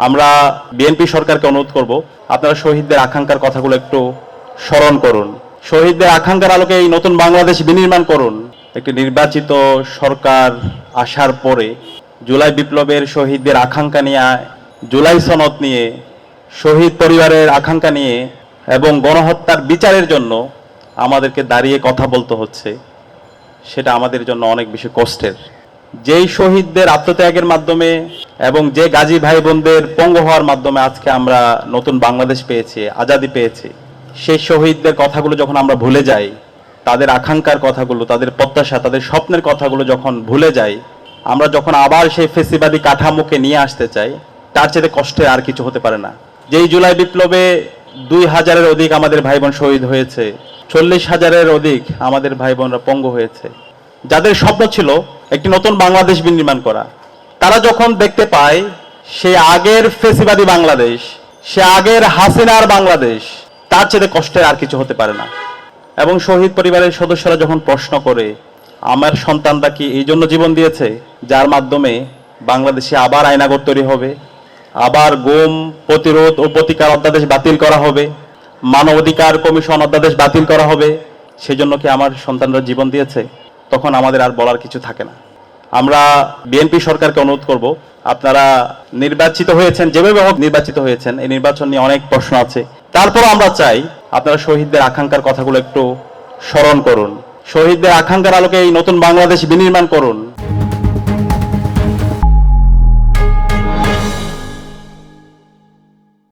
আমরা বিএনপি সরকারকে অনুরোধ করব, আপনারা শহীদদের আকাঙ্ক্ষার কথাগুলো একটু স্মরণ করুন। শহীদদের আকাঙ্ক্ষার আলোকে এই নতুন বাংলাদেশ বিনির্মাণ করুন। একটি নির্বাচিত সরকার আসার পরে জুলাই বিপ্লবের শহীদদের আকাঙ্ক্ষা নিয়ে, জুলাই সনদ নিয়ে, শহীদ পরিবারের আকাঙ্ক্ষা নিয়ে এবং গণহত্যার বিচারের জন্য আমাদেরকে দাঁড়িয়ে কথা বলতে হচ্ছে, সেটা আমাদের জন্য অনেক বেশি কষ্টের। যেই শহীদদের আত্মত্যাগের মাধ্যমে এবং যে গাজী ভাই বোনদের পঙ্গু হওয়ার মাধ্যমে আজকে আমরা নতুন বাংলাদেশ পেয়েছি, আজাদি পেয়েছি, সেই শহীদদের কথাগুলো যখন আমরা ভুলে যাই, তাদের আকাঙ্ক্ষার কথাগুলো, তাদের প্রত্যাশা, তাদের স্বপ্নের কথাগুলো যখন ভুলে যাই, আমরা যখন আবার সেই ফেসিবাদী কাঠামোকে নিয়ে আসতে চাই, তার চেয়ে কষ্টে আর কিছু হতে পারে না। যেই জুলাই বিপ্লবে 2000-এর অধিক আমাদের ভাই বোন শহীদ হয়েছে, 40,000-এর অধিক আমাদের ভাই বোনরা পঙ্গু হয়েছে, যাদের স্বপ্ন ছিল একটি নতুন বাংলাদেশ বিনির্মাণ করা, তারা যখন দেখতে পায় সে আগের ফেসিবাদী বাংলাদেশ, সে আগের হাসিনার বাংলাদেশ, তার চেয়ে কষ্টের আর কিছু হতে পারে না। এবং শহীদ পরিবারের সদস্যরা যখন প্রশ্ন করে, আমার সন্তানরা কি এই জন্য জীবন দিয়েছে যার মাধ্যমে বাংলাদেশে আবার আইনাগর তৈরি হবে, আবার গুম প্রতিরোধ ও প্রতিকার অধ্যাদেশ বাতিল করা হবে, মানবাধিকার কমিশন অধ্যাদেশ বাতিল করা হবে, সেজন্য কি আমার সন্তানরা জীবন দিয়েছে? তখন আমাদের আর বলার কিছু থাকে না। আমরা বিএনপি সরকারকে অনুরোধ করব, আপনারা নির্বাচিত হয়েছেন, যেভাবে হোক নির্বাচিত হয়েছেন, এই নির্বাচন নিয়ে অনেক প্রশ্ন আছে, তারপর আমরা চাই আপনারা শহীদদের আকাঙ্ক্ষার কথাগুলো একটু স্মরণ করুন। শহীদদের আকাঙ্ক্ষার আলোকে এই নতুন বাংলাদেশ বিনির্মাণ করুন।